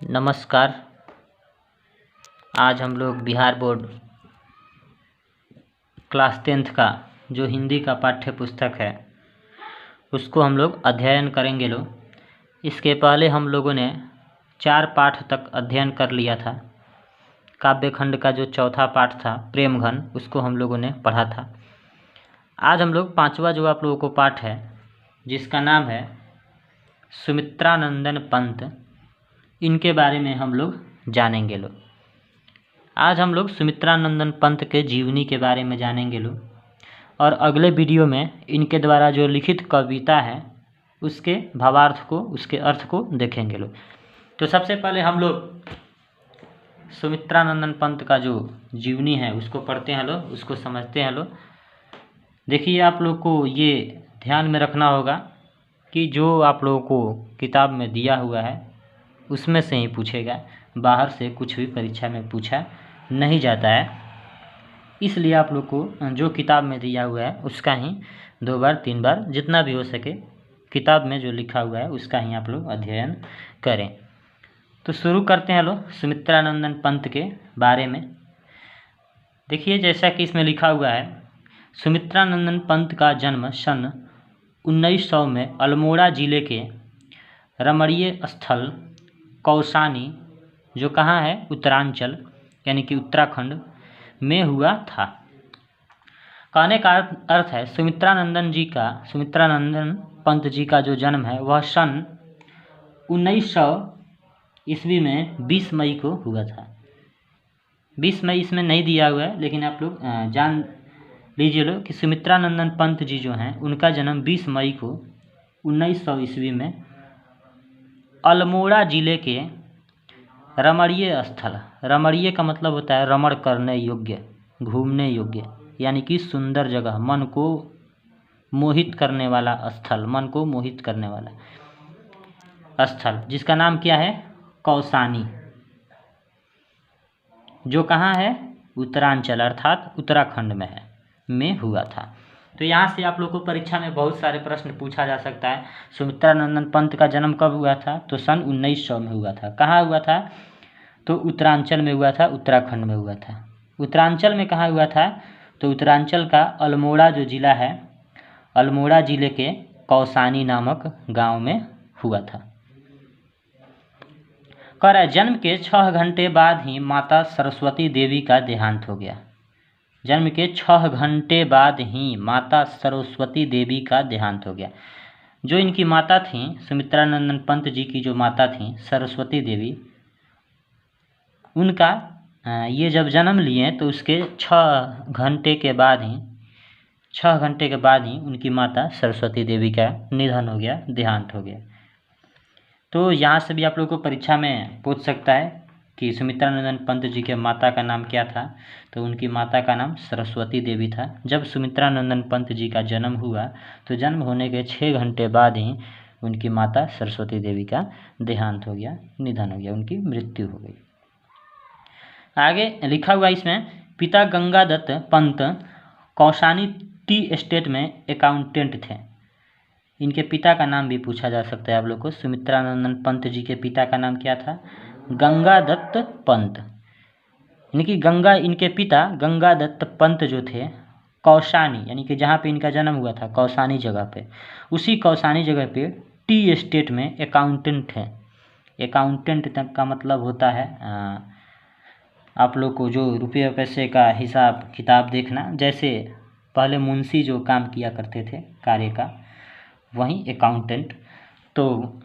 नमस्कार। आज हम लोग बिहार बोर्ड क्लास 10th का जो हिंदी का पाठ्य पुस्तक है उसको हम लोग अध्ययन करेंगे। इसके पहले हम लोगों ने 4 पाठ तक अध्ययन कर लिया था। काव्य खंड का जो चौथा पाठ था प्रेमघन, उसको हम लोगों ने पढ़ा था। आज हम लोग 5वां जो आप लोगों को पाठ है जिसका नाम है सुमित्रानंदन पंत, इनके बारे में हम लोग जानेंगे। आज हम लोग सुमित्रानंदन पंत के जीवनी के बारे में जानेंगे और अगले वीडियो में इनके द्वारा जो लिखित कविता है उसके भावार्थ को, उसके अर्थ को देखेंगे। तो सबसे पहले हम लोग सुमित्रानंदन पंत का जो जीवनी है उसको पढ़ते हैं, उसको समझते हैं। देखिए, आप लोग को ये ध्यान में रखना होगा कि जो आप लोगों को किताब में दिया हुआ है उसमें से ही पूछेगा, बाहर से कुछ भी परीक्षा में पूछा नहीं जाता है। इसलिए आप लोग को जो किताब में दिया हुआ है उसका ही 2 बार 3 बार जितना भी हो सके किताब में जो लिखा हुआ है उसका ही आप लोग अध्ययन करें। तो शुरू करते हैं सुमित्रानंदन पंत के बारे में। देखिए, जैसा कि इसमें लिखा हुआ है, सुमित्रानंदन पंत का जन्म सन 1900 में अल्मोड़ा जिले के रमणीय स्थल कौसानी, जो कहाँ है, उत्तरांचल यानी कि उत्तराखंड में हुआ था। कहने का अर्थ है सुमित्रानंदन पंत जी का जो जन्म है वह सन 1900 ईस्वी में 20 मई को हुआ था। 20 मई इसमें नहीं दिया हुआ है, लेकिन आप लोग जान लीजिए कि सुमित्रानंदन पंत जी जो हैं उनका जन्म 20 मई को 1900 ईस्वी में अल्मोड़ा जिले के रमणीय स्थल, रमणीय का मतलब होता है रमण करने योग्य, घूमने योग्य, यानी कि सुंदर जगह, मन को मोहित करने वाला स्थल, मन को मोहित करने वाला स्थल, जिसका नाम क्या है, कौसानी, जो कहाँ है, उत्तरांचल अर्थात उत्तराखंड में है, में हुआ था। तो यहाँ से आप लोग को परीक्षा में बहुत सारे प्रश्न पूछा जा सकता है। सुमित्रानंदन पंत का जन्म कब हुआ था? तो सन 1900 में हुआ था। कहाँ हुआ था? तो उत्तरांचल में हुआ था, उत्तराखंड में हुआ था। उत्तरांचल में कहाँ हुआ था? तो उत्तरांचल का अल्मोड़ा जो जिला है, अल्मोड़ा जिले के कौसानी नामक गांव में हुआ था। कह रहा है, जन्म के 6 घंटे बाद ही माता सरस्वती देवी का देहांत हो गया। जन्म के 6 घंटे बाद ही माता सरस्वती देवी का देहांत हो गया। जो इनकी माता थी, सुमित्रानंदन पंत जी की जो माता थी सरस्वती देवी, उनका ये जब जन्म लिए तो उसके 6 घंटे के बाद ही उनकी माता सरस्वती देवी का निधन हो गया, देहांत हो गया। तो यहाँ से भी आप लोगों को परीक्षा में पूछ सकता है कि सुमित्रानंदन पंत जी के माता का नाम क्या था? तो उनकी माता का नाम सरस्वती देवी था। जब सुमित्रानंदन पंत जी का जन्म हुआ तो जन्म होने के 6 घंटे बाद ही उनकी माता सरस्वती देवी का देहांत हो गया, निधन हो गया, उनकी मृत्यु हो गई। आगे लिखा हुआ इसमें, पिता गंगादत्त पंत कौसानी टी एस्टेट में अकाउंटेंट थे। इनके पिता का नाम भी पूछा जा सकता है आप लोग को। सुमित्रानंदन पंत जी के पिता का नाम क्या था? गंगादत्त पंत। इनके पिता गंगादत्त पंत जो थे, कौसानी यानी कि जहाँ पे इनका जन्म हुआ था, कौसानी जगह पे, उसी कौसानी जगह पे टी एस्टेट में अकाउंटेंट है। अकाउंटेंट का मतलब होता है आप लोग को जो रुपये पैसे का हिसाब किताब देखना, जैसे पहले मुंशी जो काम किया करते थे कार्य का, वहीं अकाउंटेंट। तो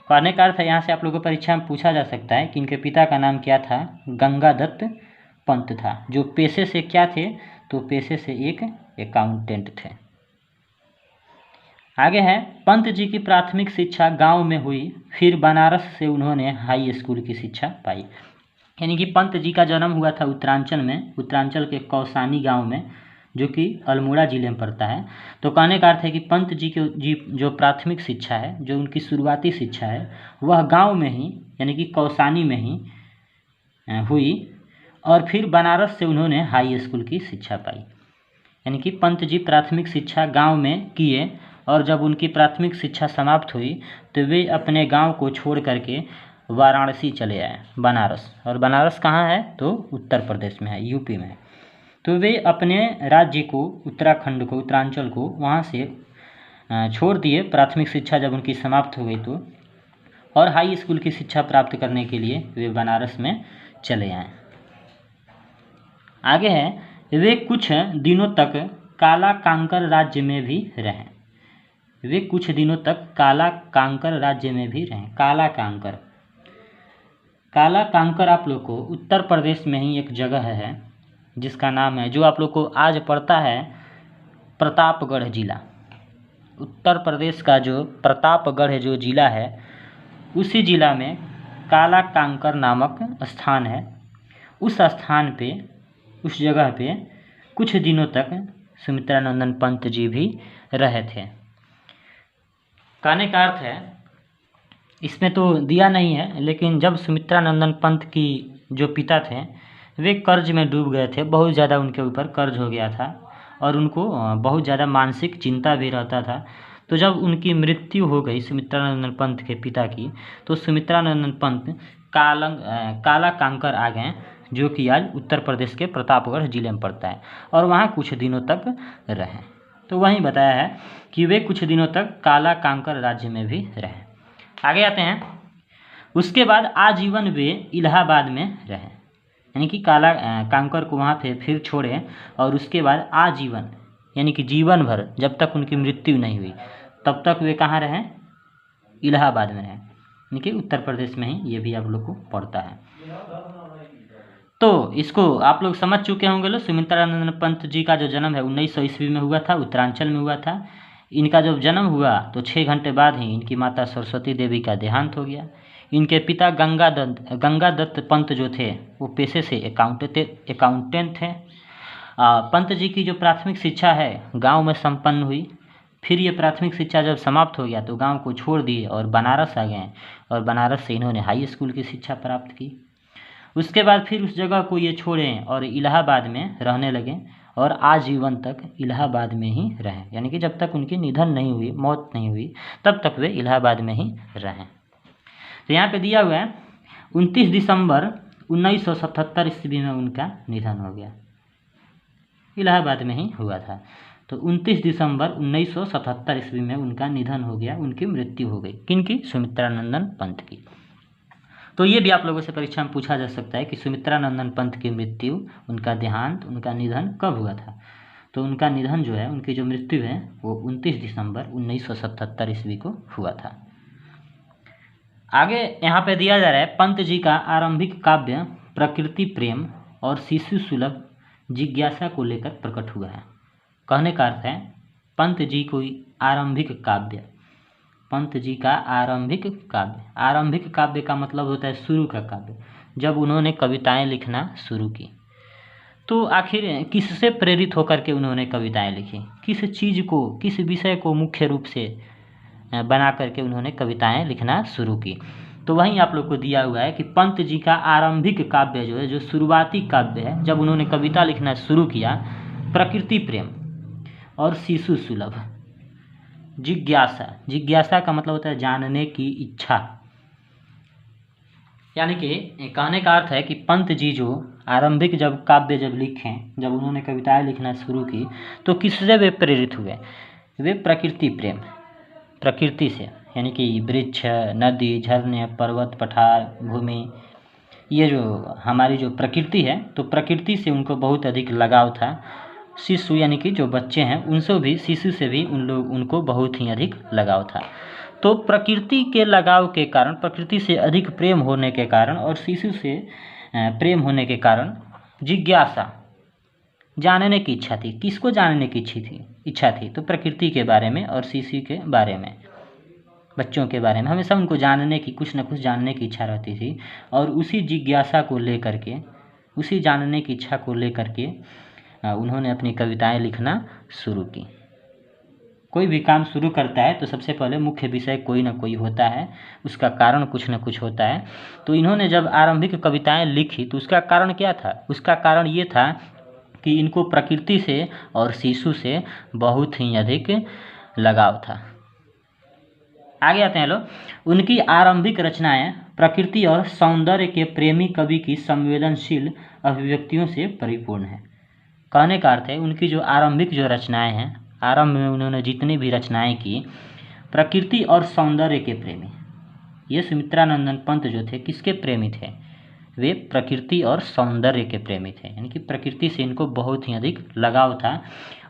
कहने का अर्थ है, यहाँ से आप लोगों को परीक्षा में पूछा जा सकता है कि इनके पिता का नाम क्या था? गंगादत्त पंत था। जो पेशे से क्या थे? तो पेशे से एक अकाउंटेंट थे। आगे है, पंत जी की प्राथमिक शिक्षा गांव में हुई, फिर बनारस से उन्होंने हाई स्कूल की शिक्षा पाई। यानी कि पंत जी का जन्म हुआ था उत्तरांचल में, उत्तरांचल के कौसानी गांव में, जो कि अल्मोड़ा जिले में पड़ता है। तो कहने का अर्थ है कि पंत जी की जो प्राथमिक शिक्षा है, जो उनकी शुरुआती शिक्षा है, वह गांव में ही यानी कि कौसानी में ही हुई, और फिर बनारस से उन्होंने हाई स्कूल की शिक्षा पाई। यानी कि पंत जी प्राथमिक शिक्षा गांव में किए, और जब उनकी प्राथमिक शिक्षा समाप्त हुई तो वे अपने गांव को छोड़ करके वाराणसी चले आए, बनारस। और बनारस कहाँ है? तो उत्तर प्रदेश में है, यूपी में है। तो वे अपने राज्य को, उत्तराखंड को, उत्तरांचल को वहाँ से छोड़ दिए प्राथमिक शिक्षा जब उनकी समाप्त हो गई तो, और हाई स्कूल की शिक्षा प्राप्त करने के लिए वे बनारस में चले आए। आगे है, वे कुछ दिनों तक काला कांकर राज्य में भी रहे। वे कुछ दिनों तक काला कांकर राज्य में भी रहे। काला कांकर, काला कांकर आप लोग को उत्तर प्रदेश में ही एक जगह है जिसका नाम है, जो आप लोग को आज पड़ता है, प्रतापगढ़ जिला। उत्तर प्रदेश का जो प्रतापगढ़ जो जिला है, उसी जिला में काला कांकर नामक स्थान है। उस स्थान पे, उस जगह पे कुछ दिनों तक सुमित्रानंदन पंत जी भी रहे थे। कहने का अर्थ है, इसमें तो दिया नहीं है, लेकिन जब सुमित्रानंदन पंत की जो पिता थे वे कर्ज में डूब गए थे, बहुत ज़्यादा उनके ऊपर कर्ज हो गया था और उनको बहुत ज़्यादा मानसिक चिंता भी रहता था। तो जब उनकी मृत्यु हो गई सुमित्रानंदन पंत के पिता की, तो सुमित्रानंदन पंत काला कांकर आ गए, जो कि आज उत्तर प्रदेश के प्रतापगढ़ जिले में पड़ता है, और वहाँ कुछ दिनों तक रहे। तो वहीं बताया है कि वे कुछ दिनों तक काला कांकर राज्य में भी रहे। आगे आते हैं, उसके बाद आजीवन वे इलाहाबाद में रहे, यानी कि काला कांकर को वहाँ पे फिर छोड़े, और उसके बाद आजीवन यानी कि जीवन भर, जब तक उनकी मृत्यु नहीं हुई तब तक वे कहाँ रहे? इलाहाबाद में रहे, यानी कि उत्तर प्रदेश में ही ये भी आप लोग को पड़ता है। तो इसको आप लोग समझ चुके होंगे लोग। सुमित्रानंदन पंत जी का जो जन्म है 1900 ईस्वी में हुआ था, उत्तरांचल में हुआ था। इनका जब जन्म हुआ तो 6 घंटे बाद ही इनकी माता सरस्वती देवी का देहांत हो गया। इनके पिता गंगादत्त पंत जो थे वो पेशे से अकाउंटेंट थे। पंत जी की जो प्राथमिक शिक्षा है गांव में संपन्न हुई। फिर ये प्राथमिक शिक्षा जब समाप्त हो गया तो गांव को छोड़ दिए और बनारस आ गए, और बनारस से इन्होंने हाई स्कूल की शिक्षा प्राप्त की। उसके बाद फिर उस जगह को ये छोड़ें और इलाहाबाद में रहने लगे, और आजीवन तक इलाहाबाद में ही रहे, यानी कि जब तक उनकी निधन नहीं हुई, मौत नहीं हुई, तब तक वे इलाहाबाद में ही रहे। तो यहाँ पे दिया हुआ है 29 दिसंबर 1977 ईस्वी में उनका निधन हो गया। इलाहाबाद में ही हुआ था। तो 29 दिसंबर 1977 ईस्वी में उनका निधन हो गया, उनकी मृत्यु हो गई। किनकी? सुमित्रानंदन पंत की। तो ये भी आप लोगों से परीक्षा में पूछा जा सकता है कि सुमित्रानंदन पंत की मृत्यु, उनका देहांत, उनका निधन कब हुआ था? तो उनका निधन जो है, उनकी जो मृत्यु है वो 29 दिसंबर 1977 ईस्वी को हुआ था। आगे यहाँ पे दिया जा रहा है, पंत जी का आरंभिक काव्य प्रकृति प्रेम और शिशु सुलभ जिज्ञासा को लेकर प्रकट हुआ है। कहने का अर्थ है, पंत जी कोई आरंभिक काव्य, पंत जी का आरंभिक काव्य। आरंभिक काव्य का मतलब होता है शुरू का काव्य, जब उन्होंने कविताएं लिखना शुरू की। तो आखिर किससे प्रेरित होकर के उन्होंने कविताएं लिखी? किस चीज़ को, किस विषय को मुख्य रूप से बना करके उन्होंने कविताएं लिखना शुरू की? तो वहीं आप लोग को दिया हुआ है कि पंत जी का आरंभिक काव्य जो है, जो शुरुआती काव्य है, जब उन्होंने कविता लिखना शुरू किया, प्रकृति प्रेम और शिशु सुलभ जिज्ञासा। जिज्ञासा का मतलब होता है जानने की इच्छा, यानी कि कहने का अर्थ है कि पंत जी जो आरंभिक जब काव्य जब लिखें, जब उन्होंने कविताएं लिखना शुरू की, तो किससे वे प्रेरित हुए? वे प्रकृति प्रेम, प्रकृति से, यानी कि वृक्ष, नदी, झरने, पर्वत, पठार, भूमि, ये जो हमारी जो प्रकृति है, तो प्रकृति से उनको बहुत अधिक लगाव था। शिशु यानी कि जो बच्चे हैं उनसे भी, शिशु से भी उनको बहुत ही अधिक लगाव था। तो प्रकृति के लगाव के कारण, प्रकृति से अधिक प्रेम होने के कारण और शिशु से प्रेम होने के कारण जिज्ञासा, जानने की इच्छा थी। किसको जानने की इच्छा थी? तो प्रकृति के बारे में और शिशु के बारे में, बच्चों के बारे में। हमेशा उनको जानने की, कुछ न कुछ जानने की इच्छा रहती थी, और उसी जिज्ञासा को लेकर के, उसी जानने की इच्छा को लेकर के उन्होंने अपनी कविताएं लिखना शुरू की। कोई भी काम शुरू करता है तो सबसे पहले मुख्य विषय कोई ना कोई होता है, उसका कारण कुछ न कुछ होता है। तो इन्होंने जब आरंभिक कविताएं लिखी तो उसका कारण क्या था? उसका कारण ये था कि इनको प्रकृति से और शिशु से बहुत ही अधिक लगाव था। आगे आते हैं लोग। उनकी आरंभिक रचनाएं प्रकृति और सौंदर्य के प्रेमी कवि की संवेदनशील अभिव्यक्तियों से परिपूर्ण है। कहने का अर्थ है उनकी जो आरंभिक जो रचनाएं हैं, आरंभ में उन्होंने जितनी भी रचनाएं की, प्रकृति और सौंदर्य के प्रेमी, ये सुमित्रानंदन पंत जो थे किसके प्रेमी थे? वे प्रकृति और सौंदर्य के प्रेमी थे, यानी कि प्रकृति से इनको बहुत ही अधिक लगाव था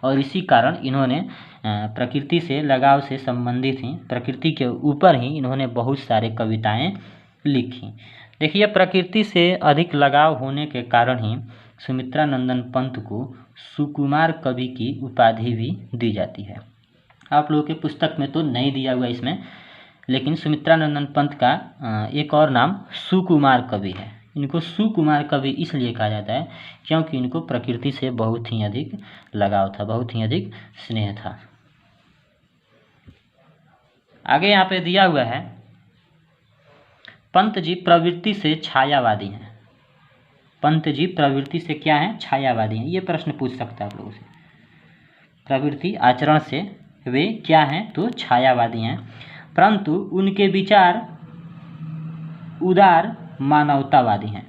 और इसी कारण इन्होंने प्रकृति से लगाव से संबंधित ही प्रकृति के ऊपर ही इन्होंने बहुत सारे कविताएं लिखी। देखिए, प्रकृति से अधिक लगाव होने के कारण ही सुमित्रानंदन पंत को सुकुमार कवि की उपाधि भी दी जाती है। आप लोगों के पुस्तक में तो नहीं दिया हुआ इसमें, लेकिन सुमित्रानंदन पंत का एक और नाम सुकुमार कवि है। इनको सुकुमार कवि इसलिए कहा जाता है क्योंकि इनको प्रकृति से बहुत ही अधिक लगाव था, बहुत ही अधिक स्नेह था। आगे यहाँ पे दिया हुआ है, पंत जी प्रवृत्ति से छायावादी हैं। पंत जी प्रवृत्ति से क्या हैं? छायावादी हैं। ये प्रश्न पूछ सकता है आप लोगों से। प्रवृत्ति आचरण से वे क्या हैं? तो छायावादी हैं, परंतु उनके विचार उदार मानवतावादी हैं।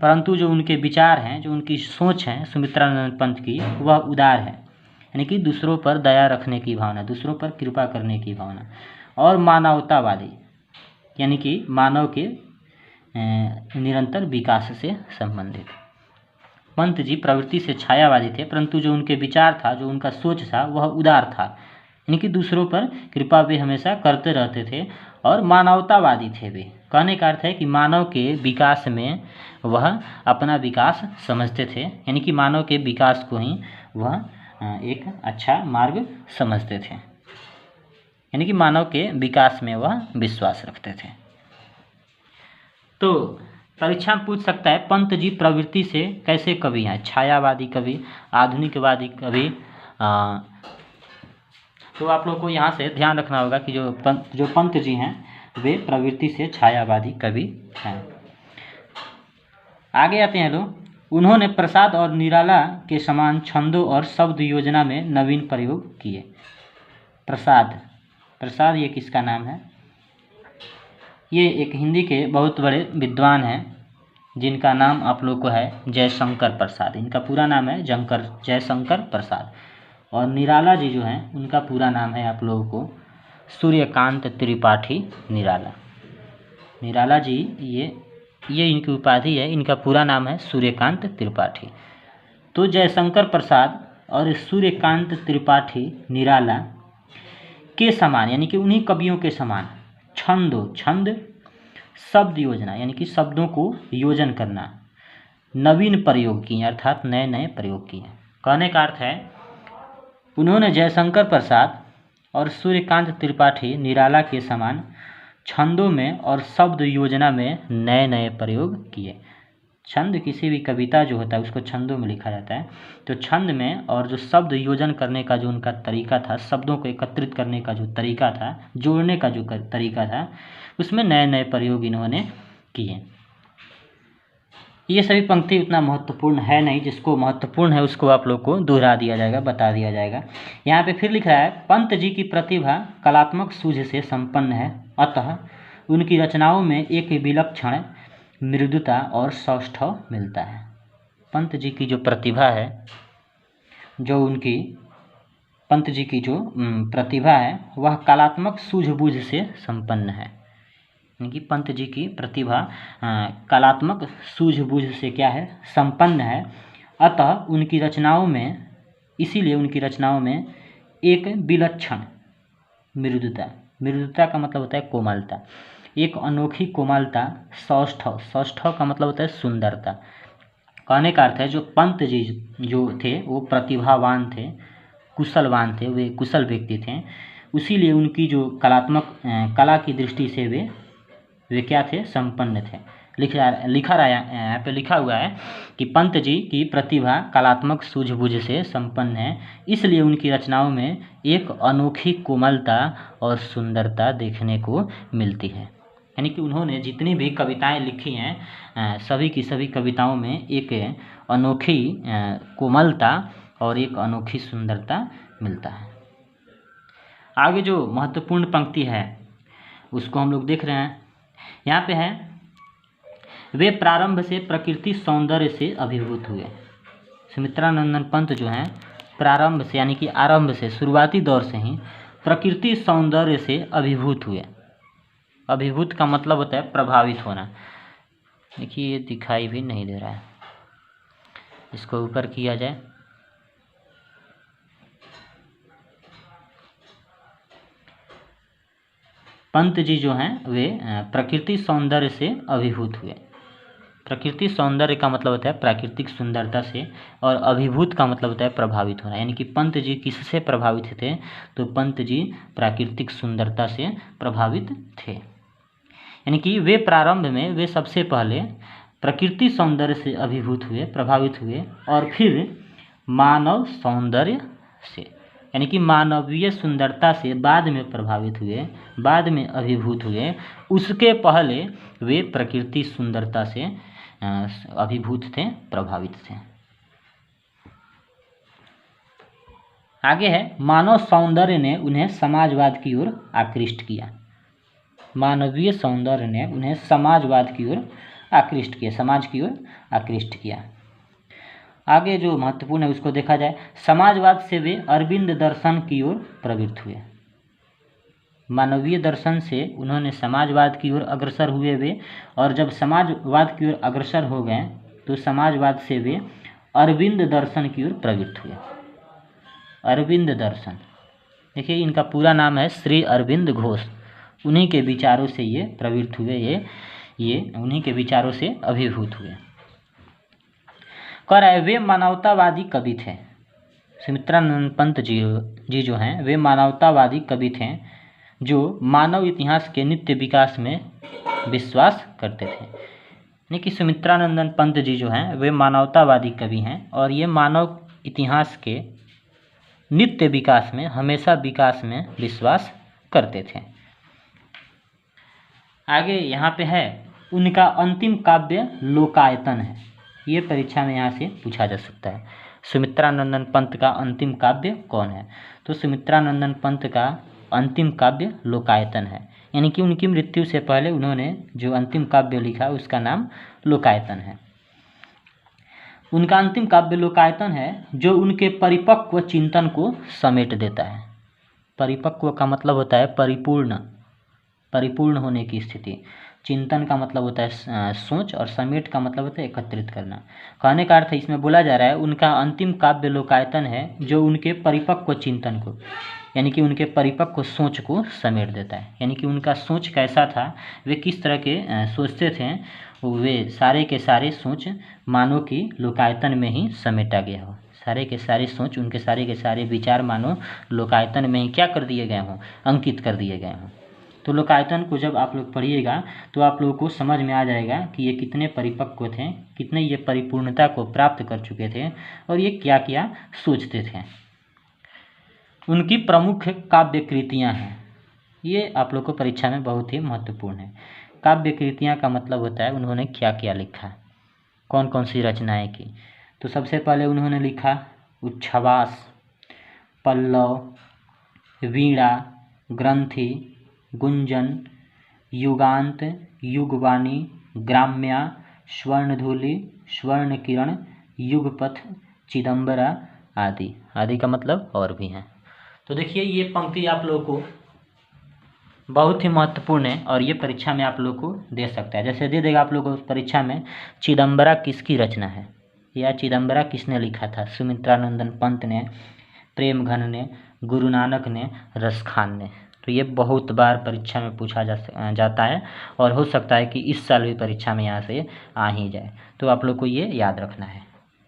परंतु जो उनके विचार हैं, जो उनकी सोच है सुमित्रानंद पंत की, वह उदार है, यानी कि दूसरों पर दया रखने की भावना, दूसरों पर कृपा करने की भावना, और मानवतावादी, यानी कि मानव के निरंतर विकास से संबंधित। पंत जी प्रवृत्ति से छायावादी थे, परंतु जो उनके विचार था, जो उनका सोच था, वह उदार था, यानी कि दूसरों पर कृपा वे हमेशा करते रहते थे, और मानवतावादी थे वे। कहने का अर्थ है कि मानव के विकास में वह अपना विकास समझते थे, यानी कि मानव के विकास को ही वह एक अच्छा मार्ग समझते थे, यानी कि मानव के विकास में वह विश्वास रखते थे। तो परीक्षा में पूछ सकता है पंत जी प्रवृत्ति से कैसे कवि हैं? छायावादी कवि, आधुनिकवादी कवि। तो आप लोग को यहाँ से ध्यान रखना होगा कि जो पंत जी हैं वे प्रवृत्ति से छायावादी कवि हैं। आगे आते हैं लोग। उन्होंने प्रसाद और निराला के समान छंदों और शब्द योजना में नवीन प्रयोग किए। प्रसाद ये किसका नाम है? ये एक हिंदी के बहुत बड़े विद्वान हैं जिनका नाम आप लोग को है जयशंकर प्रसाद। इनका पूरा नाम है जयशंकर प्रसाद। और निराला जी जो हैं उनका पूरा नाम है आप लोगों को सूर्यकांत त्रिपाठी निराला। निराला जी ये इनकी उपाधि है, इनका पूरा नाम है सूर्यकांत त्रिपाठी। तो जयशंकर प्रसाद और सूर्यकांत त्रिपाठी निराला के समान, यानी कि उन्हीं कवियों के समान छंद शब्द योजना, यानी कि शब्दों को योजन करना, नवीन प्रयोग किए, अर्थात नए नए प्रयोग किए। कहने का अर्थ है उन्होंने जयशंकर प्रसाद और सूर्यकांत त्रिपाठी निराला के समान छंदों में और शब्द योजना में नए नए प्रयोग किए। छंद किसी भी कविता जो होता है उसको छंदों में लिखा जाता है, तो छंद में और जो शब्द योजन करने का जो उनका तरीका था, शब्दों को एकत्रित करने का जो तरीका था, जोड़ने का जो तरीका था, उसमें नए नए प्रयोग इन्होंने किए। ये सभी पंक्ति उतना महत्वपूर्ण है नहीं, जिसको महत्वपूर्ण है उसको आप लोग को दोहरा दिया जाएगा, बता दिया जाएगा। यहाँ पे फिर लिख रहा है पंत जी की प्रतिभा कलात्मक सूझ से संपन्न है, अतः उनकी रचनाओं में एक विलक्षण मृदुता और सौष्ठव मिलता है। पंत जी की जो प्रतिभा है, पंत जी की जो प्रतिभा है वह कलात्मक सूझबूझ से संपन्न है, यानी कि पंत जी की प्रतिभा कलात्मक सूझबूझ से क्या है? संपन्न है। अतः उनकी रचनाओं में, इसीलिए उनकी रचनाओं में एक विलक्षण मृदुता का मतलब होता है कोमलता, एक अनोखी कोमलता, सौष्ठव का मतलब होता है सुंदरता। कहने का अर्थ है जो पंत जी जो थे वो प्रतिभावान थे, कुशलवान थे, वे कुशल व्यक्ति थे, उसीलिए उनकी जो कला की दृष्टि से वे क्या थे? संपन्न थे। यहाँ पे लिखा हुआ है कि पंत जी की प्रतिभा कलात्मक सूझबूझ से संपन्न है, इसलिए उनकी रचनाओं में एक अनोखी कोमलता और सुंदरता देखने को मिलती है। यानी कि उन्होंने जितनी भी कविताएं लिखी हैं सभी की सभी कविताओं में एक अनोखी कोमलता और एक अनोखी सुंदरता मिलता है। आगे जो महत्वपूर्ण पंक्ति है उसको हम लोग देख रहे हैं। यहाँ पे है, वे प्रारंभ से प्रकृति सौंदर्य से अभिभूत हुए। सुमित्रानंदन पंत जो हैं प्रारंभ से यानी कि आरंभ से, शुरुआती दौर से ही प्रकृति सौंदर्य से अभिभूत हुए। अभिभूत का मतलब होता है प्रभावित होना। देखिए ये दिखाई भी नहीं दे रहा है, इसको ऊपर किया जाए। पंत जी जो हैं वे प्रकृति सौंदर्य से अभिभूत हुए। प्रकृति सौंदर्य का मतलब होता है प्राकृतिक सुंदरता से, और अभिभूत का मतलब होता है प्रभावित होना। यानी कि पंत जी किससे प्रभावित थे? तो पंत जी प्राकृतिक सुंदरता से प्रभावित थे। यानी कि वे प्रारंभ में, वे सबसे पहले प्रकृति सौंदर्य से अभिभूत हुए, प्रभावित हुए, और फिर मानव सौंदर्य से, यानी कि मानवीय सुंदरता से बाद में प्रभावित हुए, बाद में अभिभूत हुए। उसके पहले वे प्रकृति सुंदरता से अभिभूत थे, प्रभावित थे। आगे है, मानव सौंदर्य ने उन्हें समाजवाद की ओर आकृष्ट किया। मानवीय सौंदर्य ने उन्हें समाजवाद की ओर आकृष्ट किया, समाज की ओर आकृष्ट किया। आगे जो महत्वपूर्ण है उसको देखा जाए। समाजवाद से वे अरविंद दर्शन की ओर प्रवृत्त हुए। मानवीय दर्शन से उन्होंने समाजवाद की ओर अग्रसर हुए वे, और जब समाजवाद की ओर अग्रसर हो गए तो समाजवाद से वे अरविंद दर्शन की ओर प्रवृत्त हुए। अरविंद दर्शन, देखिए इनका पूरा नाम है श्री अरविंद घोष। उन्हीं के विचारों से ये प्रवृत्त हुए, ये उन्हीं के विचारों से अभिभूत हुए। कह रहा है वे मानवतावादी कवि थे। सुमित्रानंद पंत जी जो हैं वे मानवतावादी कवि थे, जो मानव इतिहास के नित्य विकास में विश्वास करते थे। यानी कि सुमित्रानंदन पंत जी जो हैं वे मानवतावादी कवि हैं, और ये मानव इतिहास के नित्य विकास में, हमेशा विकास में विश्वास करते थे। आगे यहाँ पे है, उनका अंतिम काव्य लोकायतन है। ये परीक्षा में यहाँ से पूछा जा सकता है। सुमित्रानंदन पंत का अंतिम काव्य कौन है? तो सुमित्रानंदन पंत का अंतिम काव्य लोकायतन है। यानी कि उनकी मृत्यु से पहले उन्होंने जो अंतिम काव्य लिखा उसका नाम लोकायतन है। उनका अंतिम काव्य लोकायतन है, जो उनके परिपक्व चिंतन को समेट देता है। परिपक्व का मतलब होता है परिपूर्ण, परिपूर्ण होने की स्थिति। चिंतन का मतलब होता है सोच, और समेट का मतलब होता है एकत्रित करना। कहने का अर्थ इसमें बोला जा रहा है उनका अंतिम काव्य लोकायतन है, जो उनके परिपक्व चिंतन को, यानी कि उनके परिपक्व सोच को समेट देता है। यानी कि उनका सोच कैसा था, वे किस तरह के सोचते थे, वे सारे के सारे सोच मानो कि लोकायतन में ही समेटा गया हो। सारे के सारे सोच, उनके सारे के सारे विचार मानो लोकायतन में ही क्या कर दिए गए हों, अंकित कर दिए गए हों। तो लोकायतन को जब आप लोग पढ़िएगा तो आप लोगों को समझ में आ जाएगा कि ये कितने परिपक्व थे, कितने ये परिपूर्णता को प्राप्त कर चुके थे, और ये क्या क्या सोचते थे। उनकी प्रमुख काव्य कृतियाँ हैं, ये आप लोग को परीक्षा में बहुत ही महत्वपूर्ण है। काव्य कृतियाँ का मतलब होता है उन्होंने क्या क्या लिखा, कौन कौन सी रचनाएं की। तो सबसे पहले उन्होंने लिखा उच्छ्वास, पल्लव, वीणा, ग्रंथि, गुंजन, युगांत, युगवाणी, ग्राम्या, स्वर्णधूलि, स्वर्णकिरण, युगपथ, चिदंबरा आदि। आदि का मतलब और भी हैं। तो देखिए ये पंक्ति आप लोगों को बहुत ही महत्वपूर्ण है, और ये परीक्षा में आप लोग को दे सकता है। जैसे दे देगा आप लोग को परीक्षा में, चिदंबरा किसकी रचना है, या चिदंबरा किसने लिखा था? सुमित्रानंदन पंत ने, प्रेम घन ने, गुरु नानक ने, रसखान ने। तो ये बहुत बार परीक्षा में पूछा जाता है, और हो सकता है कि इस साल भी परीक्षा में यहाँ से आ ही जाए। तो आप लोग को ये याद रखना है।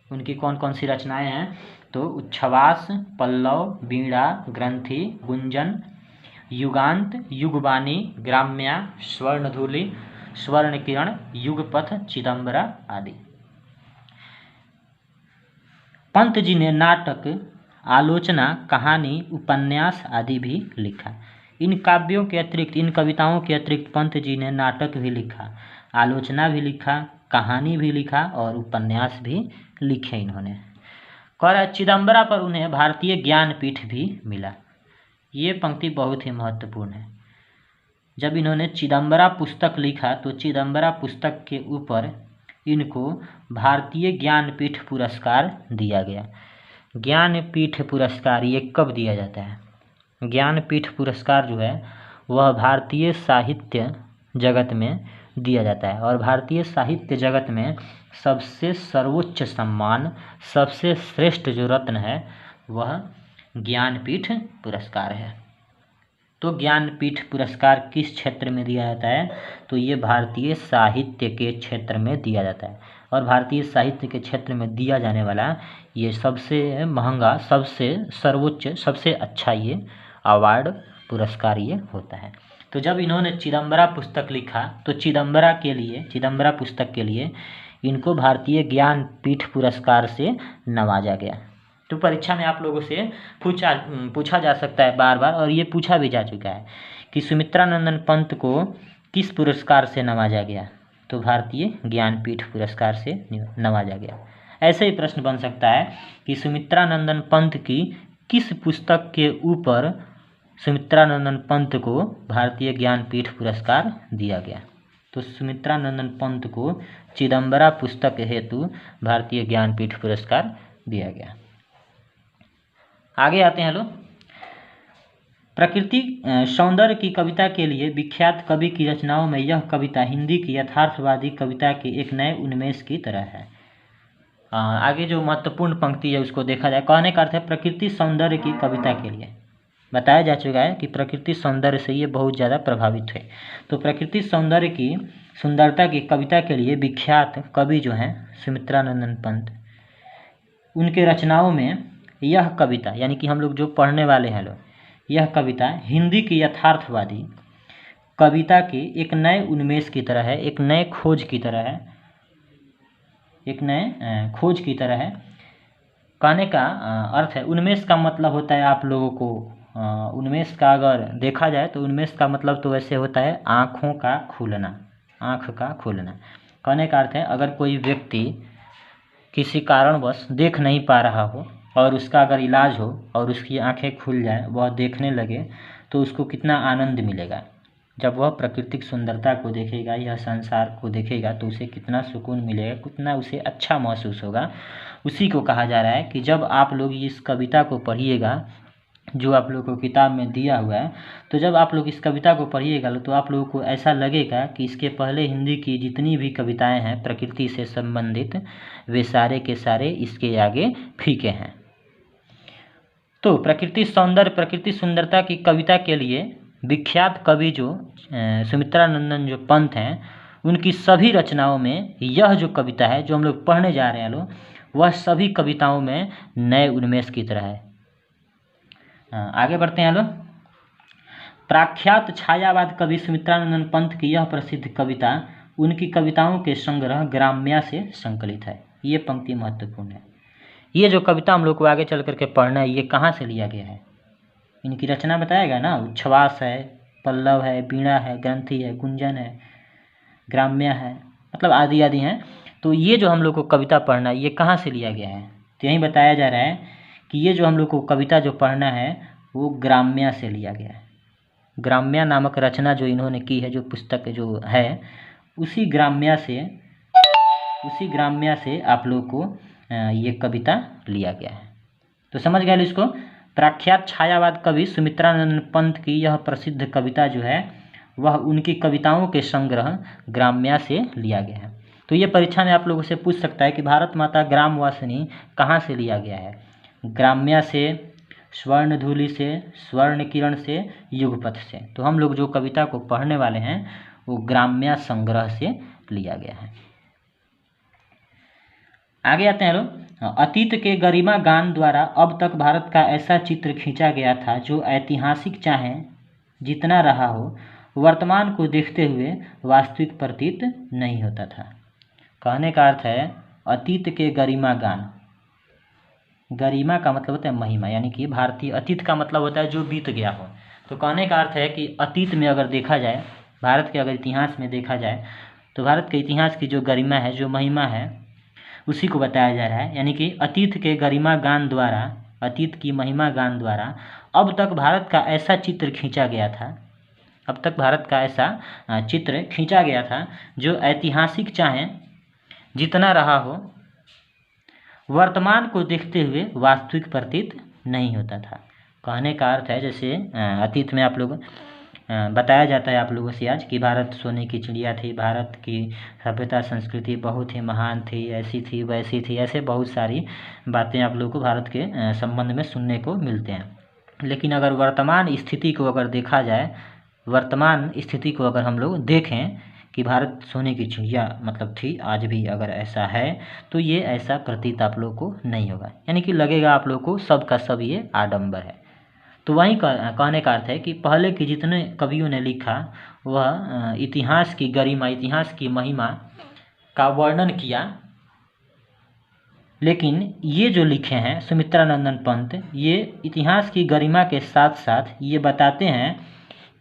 उनकी कौन कौन सी रचनाएं हैं? तो उच्छ्वास, पल्लव, वीणा, ग्रंथि, गुंजन, युगांत, युगवाणी, ग्राम्या, स्वर्णधूलि, स्वर्णकिरण, युगपथ, चिदंबरा आदि। पंत जी ने नाटक, आलोचना, कहानी, उपन्यास आदि भी लिखा। इन काव्यों के अतिरिक्त, इन कविताओं के अतिरिक्त पंत जी ने नाटक भी लिखा, आलोचना भी लिखा, कहानी भी लिखा, और उपन्यास भी लिखे इन्होंने। और चिदंबरा पर उन्हें भारतीय ज्ञानपीठ भी मिला। ये पंक्ति बहुत ही महत्वपूर्ण है। जब इन्होंने चिदम्बरा पुस्तक लिखा तो चिदम्बरा पुस्तक के ऊपर इनको भारतीय ज्ञानपीठ पुरस्कार दिया गया। ज्ञानपीठ पुरस्कार ये कब दिया जाता है? ज्ञानपीठ पुरस्कार जो है वह भारतीय साहित्य जगत में दिया जाता है, और भारतीय साहित्य जगत में सबसे सर्वोच्च सम्मान, सबसे श्रेष्ठ जो रत्न है वह ज्ञानपीठ पुरस्कार है। तो ज्ञानपीठ पुरस्कार किस क्षेत्र में दिया जाता है? तो ये भारतीय साहित्य के क्षेत्र में दिया जाता है, और भारतीय साहित्य के क्षेत्र में दिया जाने वाला ये सबसे महंगा, सबसे सर्वोच्च, सबसे अच्छा ये अवार्ड, पुरस्कार ये होता है। तो जब इन्होंने चिदम्बरा पुस्तक लिखा तो चिदम्बरा पुस्तक के लिए इनको भारतीय ज्ञानपीठ पुरस्कार से नवाजा गया। तो परीक्षा में आप लोगों से पूछा जा सकता है बार बार, और ये पूछा भी जा चुका है कि सुमित्रानंदन पंत को किस पुरस्कार से नवाजा गया? तो भारतीय ज्ञानपीठ पुरस्कार से नवाजा गया। ऐसे ही प्रश्न बन सकता है कि सुमित्रानंदन पंत की किस पुस्तक के ऊपर सुमित्रानंदन पंत को भारतीय ज्ञानपीठ पुरस्कार दिया गया? तो सुमित्रानंदन पंत को चिदम्बरा पुस्तक हेतु भारतीय ज्ञानपीठ पुरस्कार दिया गया। आगे आते हैं लोग। प्रकृति सौंदर्य की कविता के लिए विख्यात कवि की रचनाओं में यह कविता हिंदी की यथार्थवादी कविता के एक नए उन्मेष की तरह है। आगे जो महत्वपूर्ण पंक्ति है उसको देखा जाए। कहने का अर्थ है प्रकृति सौंदर्य की कविता के लिए बताया जा चुका है कि प्रकृति सौंदर्य से ये बहुत ज़्यादा प्रभावित है। तो प्रकृति सौंदर्य की सुंदरता की कविता के लिए विख्यात कवि जो हैं सुमित्रानंदन पंत, उनके रचनाओं में यह कविता, यानी कि हम लोग जो पढ़ने वाले हैं लोग, यह कविता हिंदी की यथार्थवादी कविता के एक नए उन्मेष की तरह है, एक नए खोज की तरह है, एक नए खोज की तरह है। कहने का अर्थ है, उन्मेष का मतलब होता है आप लोगों को, उन्मेष का अगर देखा जाए तो उन्मेष का मतलब तो वैसे होता है आँखों का खुलना, आँख का खुलना। कहने का अर्थ है अगर कोई व्यक्ति किसी कारणवश देख नहीं पा रहा हो और उसका अगर इलाज हो और उसकी आंखें खुल जाए, वह देखने लगे, तो उसको कितना आनंद मिलेगा। जब वह प्राकृतिक सुंदरता को देखेगा, यह संसार को देखेगा, तो उसे कितना सुकून मिलेगा, कितना उसे अच्छा महसूस होगा। उसी को कहा जा रहा है कि जब आप लोग इस कविता को पढ़िएगा जो आप लोगों को किताब में दिया हुआ है, तो जब आप लोग इस कविता को पढ़िएगा तो आप लोगों को ऐसा लगेगा कि इसके पहले हिंदी की जितनी भी कविताएं हैं प्रकृति से संबंधित, वे सारे के सारे इसके आगे फीके हैं। तो प्रकृति सौंदर्य, प्रकृति सुंदरता की कविता के लिए विख्यात कवि जो सुमित्रानंदन जो पंत हैं, उनकी सभी रचनाओं में यह जो कविता है जो हम लोग पढ़ने जा रहे हैं लोग, वह सभी कविताओं में नए उन्मेष की तरह है। आगे बढ़ते हैं लोग। प्रख्यात छायावाद कवि सुमित्रानंदन पंत की यह प्रसिद्ध कविता उनकी कविताओं के संग्रह ग्राम्या से संकलित है। ये पंक्ति महत्वपूर्ण है। ये जो कविता हम लोग को आगे चल करके पढ़ना है, ये कहाँ से लिया गया है? इनकी रचना बताएगा ना। उच्छ्वास है, पल्लव है, वीणा है, ग्रंथि है, गुंजन है, ग्राम्य है, मतलब आदि आदि हैं। तो ये जो हम लोग को कविता पढ़ना है, ये कहाँ से लिया गया है? तो यही बताया जा रहा है कि ये जो हम लोग को कविता जो पढ़ना है वो ग्राम्या से लिया गया है। ग्राम्या नामक रचना जो इन्होंने की है, जो पुस्तक जो है, उसी ग्राम्या से आप लोग को ये कविता लिया गया है। तो समझ गए इसको। प्रख्यात छायावाद कवि सुमित्रानंदन पंत की यह प्रसिद्ध कविता जो है वह उनकी कविताओं के संग्रह ग्राम्या से लिया गया है। तो ये परीक्षा में आप लोगों से पूछ सकता है कि भारत माता ग्रामवासिनी कहाँ से लिया गया है? ग्राम्या से, स्वर्णधूलि से, स्वर्ण किरण से, युगपथ से। तो हम लोग जो कविता को पढ़ने वाले हैं वो ग्राम्या संग्रह से लिया गया है। आगे आते हैं लोग। अतीत के गरिमा गान द्वारा अब तक भारत का ऐसा चित्र खींचा गया था जो ऐतिहासिक चाहे जितना रहा हो, वर्तमान को देखते हुए वास्तविक प्रतीत नहीं होता था। कहने का अर्थ है अतीत के गरिमा गान, गरिमा का मतलब होता है महिमा, यानी कि भारतीय अतीत का मतलब होता है जो बीत गया हो। तो कहने का अर्थ है कि अतीत में अगर देखा जाए, भारत के अगर इतिहास में देखा जाए, तो भारत के इतिहास की जो गरिमा है, जो महिमा है, उसी को बताया जा रहा है। यानी कि अतीत के गरिमा गान द्वारा, अतीत की महिमा गान द्वारा अब तक भारत का ऐसा चित्र खींचा गया था अब तक भारत का ऐसा चित्र खींचा गया था जो ऐतिहासिक चाहे जितना रहा हो, वर्तमान को देखते हुए वास्तविक प्रतीत नहीं होता था। कहने का अर्थ है जैसे अतीत में आप लोग बताया जाता है आप लोगों से आज कि भारत सोने की चिड़िया थी, भारत की सभ्यता संस्कृति बहुत ही महान थी, ऐसी थी वैसी थी, ऐसे बहुत सारी बातें आप लोगों को भारत के संबंध में सुनने को मिलते हैं। लेकिन अगर वर्तमान स्थिति को अगर देखा जाए, वर्तमान स्थिति को अगर हम लोग देखें कि भारत सोने की चिड़िया मतलब थी, आज भी अगर ऐसा है तो ये ऐसा प्रतीत आप लोग को नहीं होगा, यानी कि लगेगा आप लोग को सब का सब ये आडंबर है। तो वहीं कहने का अर्थ है कि पहले के जितने कवियों ने लिखा वह इतिहास की गरिमा, इतिहास की महिमा का वर्णन किया, लेकिन ये जो लिखे हैं सुमित्रानंदन पंत, ये इतिहास की गरिमा के साथ साथ ये बताते हैं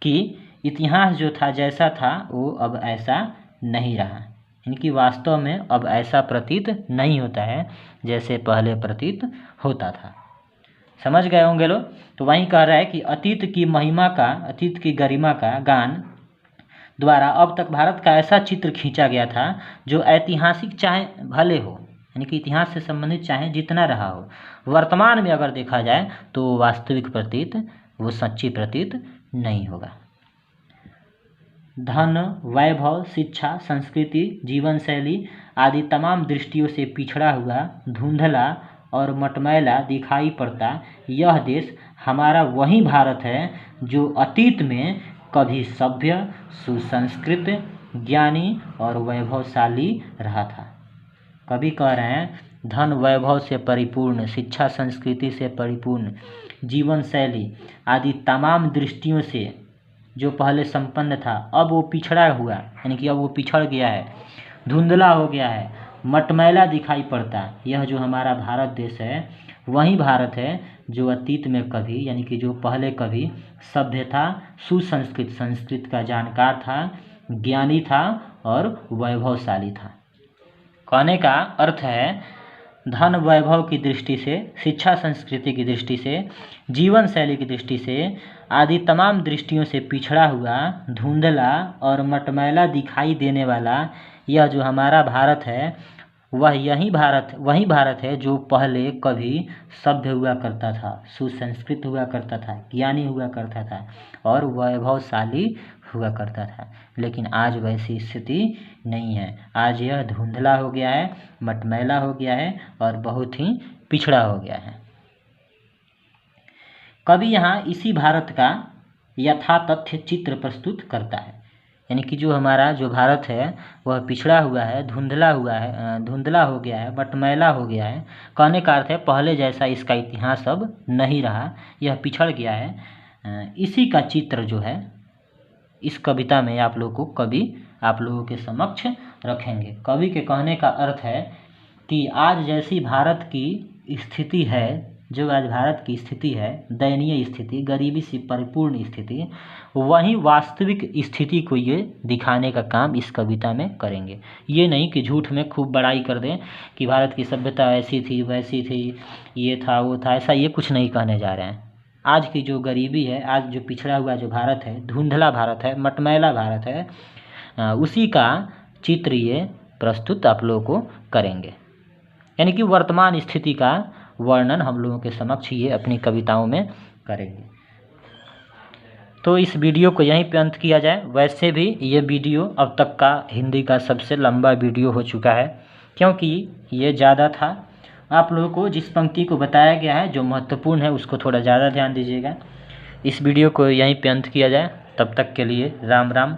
कि इतिहास जो था जैसा था वो अब ऐसा नहीं रहा, इनकी वास्तव में अब ऐसा प्रतीत नहीं होता है जैसे पहले प्रतीत होता था। समझ गए होंगे लोग। तो वहीं कह रहा है कि अतीत की महिमा का, अतीत की गरिमा का गान द्वारा अब तक भारत का ऐसा चित्र खींचा गया था जो ऐतिहासिक चाहे भले हो, यानी कि इतिहास से संबंधित चाहे जितना रहा हो, वर्तमान में अगर देखा जाए तो वास्तविक प्रतीत, वो सच्ची प्रतीत नहीं होगा। धन, वैभव, शिक्षा, संस्कृति, जीवन शैली आदि तमाम दृष्टियों से पिछड़ा हुआ, धुंधला और मटमैला दिखाई पड़ता यह देश हमारा वही भारत है जो अतीत में कभी सभ्य, सुसंस्कृत, ज्ञानी और वैभवशाली रहा था। कभी कह रहे हैं धन वैभव से परिपूर्ण, शिक्षा संस्कृति से परिपूर्ण, जीवन शैली आदि तमाम दृष्टियों से जो पहले संपन्न था अब वो पिछड़ा हुआ, यानी कि अब वो पिछड़ गया है, धुंधला हो गया है, मटमैला दिखाई पड़ता। यह जो हमारा भारत देश है वही भारत है जो अतीत में कभी, यानी कि जो पहले कभी सभ्य था, सुसंस्कृत, संस्कृत का जानकार था, ज्ञानी था और वैभवशाली था। कहने का अर्थ है धन वैभव की दृष्टि से, शिक्षा संस्कृति की दृष्टि से, जीवन शैली की दृष्टि से आदि तमाम दृष्टियों से पिछड़ा हुआ, धुंधला और मटमैला दिखाई देने वाला यह जो हमारा भारत है वही भारत है जो पहले कभी सभ्य हुआ करता था, सुसंस्कृत हुआ करता था, ज्ञानी हुआ करता था और वैभवशाली हुआ करता था। लेकिन आज वैसी स्थिति नहीं है, आज यह धुंधला हो गया है, मटमैला हो गया है और बहुत ही पिछड़ा हो गया है। कवि यहाँ इसी भारत का यथातथ्य चित्र प्रस्तुत करता है, यानी कि जो हमारा जो भारत है वह पिछड़ा हुआ है, धुंधला हो गया है, मटमैला हो गया है। कहने का अर्थ है पहले जैसा इसका इतिहास अब नहीं रहा, यह पिछड़ गया है। इसी का चित्र जो है इस कविता में आप लोगों को कवि आप लोगों के समक्ष रखेंगे। कवि के कहने का अर्थ है कि आज जैसी भारत की स्थिति है, जो आज भारत की स्थिति है, दयनीय स्थिति, गरीबी से परिपूर्ण स्थिति, वही वास्तविक स्थिति को ये दिखाने का काम इस कविता में करेंगे। ये नहीं कि झूठ में खूब बड़ाई कर दें कि भारत की सभ्यता ऐसी थी वैसी थी, ये था वो था, ऐसा ये कुछ नहीं कहने जा रहे हैं। आज की जो गरीबी है, आज जो पिछड़ा हुआ जो भारत है, धुंधला भारत है, मटमैला भारत है, उसी का चित्र ये प्रस्तुत आप लोगों को करेंगे, यानी कि वर्तमान स्थिति का वर्णन हम लोगों के समक्ष ये अपनी कविताओं में करेंगे। तो इस वीडियो को यहीं पे अंत किया जाए। वैसे भी ये वीडियो अब तक का हिंदी का सबसे लंबा वीडियो हो चुका है, क्योंकि ये ज़्यादा था। आप लोगों को जिस पंक्ति को बताया गया है जो महत्वपूर्ण है उसको थोड़ा ज़्यादा ध्यान दीजिएगा। इस वीडियो को यहीं पे अंत किया जाए। तब तक के लिए राम राम।